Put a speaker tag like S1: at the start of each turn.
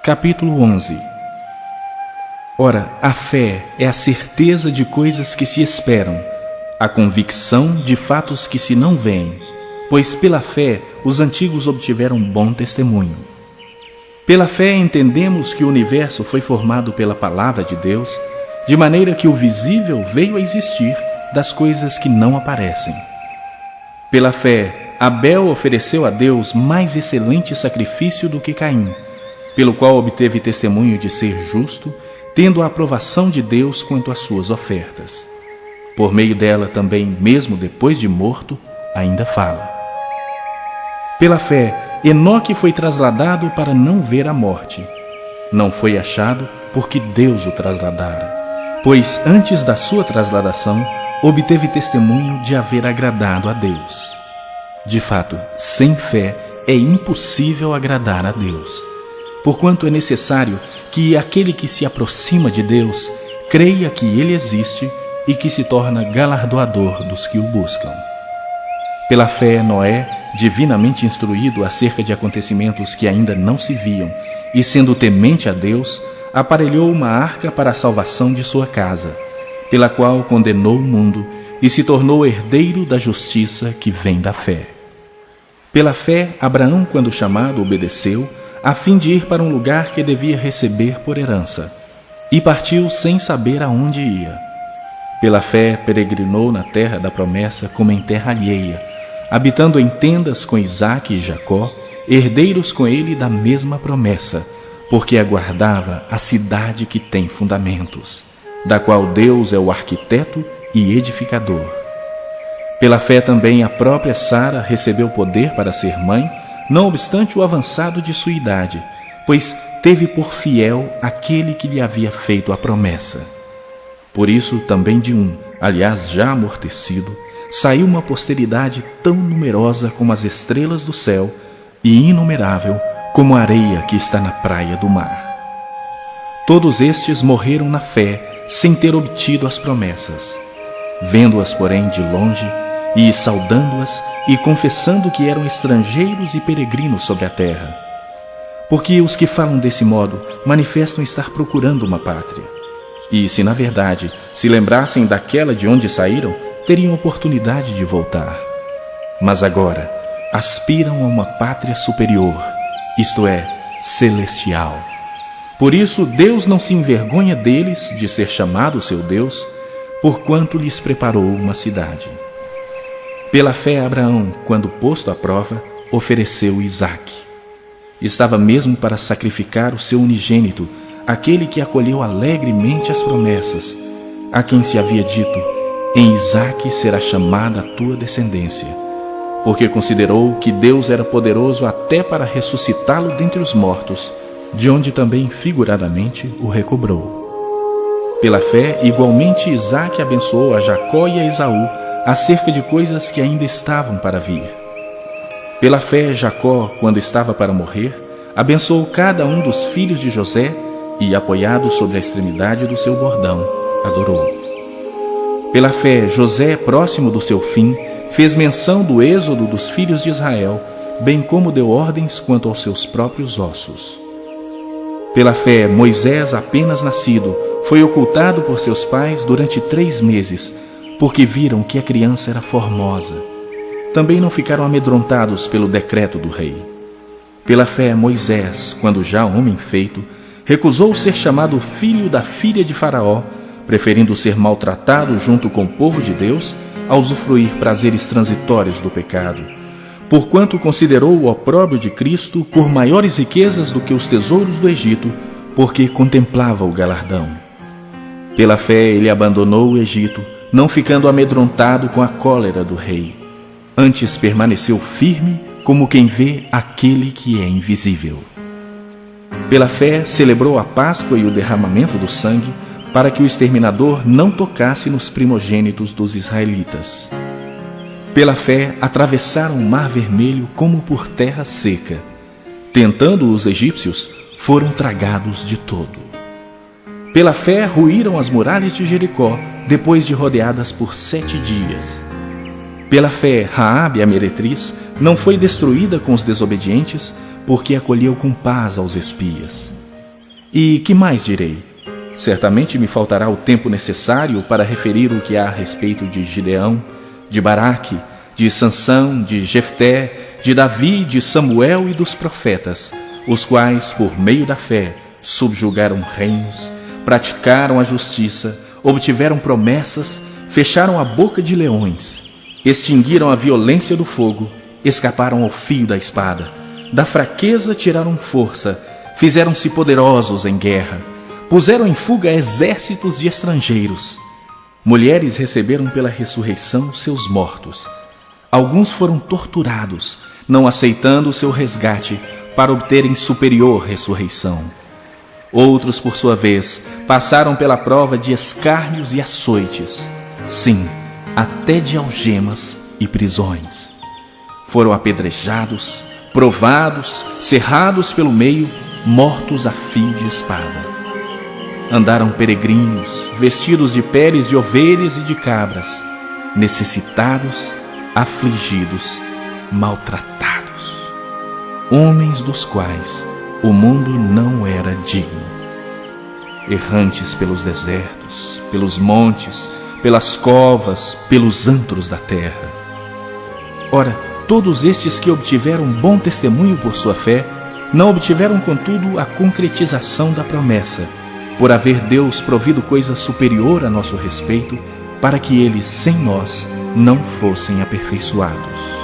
S1: Capítulo 11. Ora, a fé é a certeza de coisas que se esperam, a convicção de fatos que se não veem, pois pela fé os antigos obtiveram bom testemunho. Pela fé entendemos que o universo foi formado pela palavra de Deus, de maneira que o visível veio a existir das coisas que não aparecem. Pela fé, Abel ofereceu a Deus mais excelente sacrifício do que Caim, pelo qual obteve testemunho de ser justo, tendo a aprovação de Deus quanto às suas ofertas. Por meio dela também, mesmo depois de morto, ainda fala. Pela fé, Enoque foi trasladado para não ver a morte. Não foi achado porque Deus o trasladara, pois antes da sua trasladação, obteve testemunho de haver agradado a Deus. De fato, sem fé é impossível agradar a Deus, porquanto é necessário que aquele que se aproxima de Deus creia que Ele existe e que se torna galardoador dos que o buscam. Pela fé, Noé, divinamente instruído acerca de acontecimentos que ainda não se viam, e sendo temente a Deus, aparelhou uma arca para a salvação de sua casa, pela qual condenou o mundo e se tornou herdeiro da justiça que vem da fé. Pela fé, Abraão, quando chamado, obedeceu, a fim de ir para um lugar que devia receber por herança, e partiu sem saber aonde ia. Pela fé, peregrinou na terra da promessa como em terra alheia, habitando em tendas com Isaque e Jacó, herdeiros com ele da mesma promessa, porque aguardava a cidade que tem fundamentos, da qual Deus é o arquiteto e edificador. Pela fé também a própria Sara recebeu poder para ser mãe, não obstante o avançado de sua idade, pois teve por fiel aquele que lhe havia feito a promessa. Por isso também de um, aliás já amortecido, saiu uma posteridade tão numerosa como as estrelas do céu e inumerável como a areia que está na praia do mar. Todos estes morreram na fé, sem ter obtido as promessas. Vendo-as, porém, de longe, e saudando-as, e confessando que eram estrangeiros e peregrinos sobre a terra. Porque os que falam desse modo manifestam estar procurando uma pátria. E se na verdade se lembrassem daquela de onde saíram, teriam oportunidade de voltar. Mas agora aspiram a uma pátria superior, isto é, celestial. Por isso Deus não se envergonha deles de ser chamado seu Deus, porquanto lhes preparou uma cidade. Pela fé, Abraão, quando posto à prova, ofereceu Isaque. Estava mesmo para sacrificar o seu unigênito, aquele que acolheu alegremente as promessas, a quem se havia dito: em Isaque será chamada a tua descendência, porque considerou que Deus era poderoso até para ressuscitá-lo dentre os mortos, de onde também figuradamente o recobrou. Pela fé, igualmente Isaque abençoou a Jacó e a Esaú acerca de coisas que ainda estavam para vir. Pela fé, Jacó, quando estava para morrer, abençoou cada um dos filhos de José e, apoiado sobre a extremidade do seu bordão, adorou. Pela fé, José, próximo do seu fim, fez menção do êxodo dos filhos de Israel, bem como deu ordens quanto aos seus próprios ossos. Pela fé, Moisés, apenas nascido, foi ocultado por seus pais durante 3 meses, porque viram que a criança era formosa. Também não ficaram amedrontados pelo decreto do rei. Pela fé, Moisés, quando já homem feito, recusou ser chamado filho da filha de Faraó, preferindo ser maltratado junto com o povo de Deus, a usufruir prazeres transitórios do pecado, porquanto considerou o opróbrio de Cristo por maiores riquezas do que os tesouros do Egito, porque contemplava o galardão. Pela fé ele abandonou o Egito, não ficando amedrontado com a cólera do rei. Antes permaneceu firme, como quem vê aquele que é invisível. Pela fé celebrou a Páscoa e o derramamento do sangue, para que o exterminador não tocasse nos primogênitos dos israelitas. Pela fé atravessaram o Mar Vermelho como por terra seca. Tentando os egípcios, foram tragados de todo. Pela fé ruíram as muralhas de Jericó, depois de rodeadas por 7 dias. Pela fé, Raabe, a meretriz, não foi destruída com os desobedientes, porque acolheu com paz aos espias. E que mais direi? Certamente me faltará o tempo necessário para referir o que há a respeito de Gideão, de Baraque, de Sansão, de Jefté, de Davi, de Samuel e dos profetas, os quais, por meio da fé, subjugaram reinos, praticaram a justiça, obtiveram promessas, fecharam a boca de leões, extinguiram a violência do fogo, escaparam ao fio da espada, da fraqueza tiraram força, fizeram-se poderosos em guerra, puseram em fuga exércitos de estrangeiros. Mulheres receberam pela ressurreição seus mortos. Alguns foram torturados, não aceitando o seu resgate para obterem superior ressurreição. Outros, por sua vez, passaram pela prova de escárnios e açoites, sim, até de algemas e prisões. Foram apedrejados, provados, cerrados pelo meio, mortos a fio de espada. Andaram peregrinos, vestidos de peles de ovelhas e de cabras, necessitados, afligidos, maltratados, homens dos quais o mundo não era digno. Errantes pelos desertos, pelos montes, pelas covas, pelos antros da terra. Ora, todos estes que obtiveram bom testemunho por sua fé, não obtiveram, contudo, a concretização da promessa, por haver Deus provido coisa superior a nosso respeito, para que eles, sem nós, não fossem aperfeiçoados.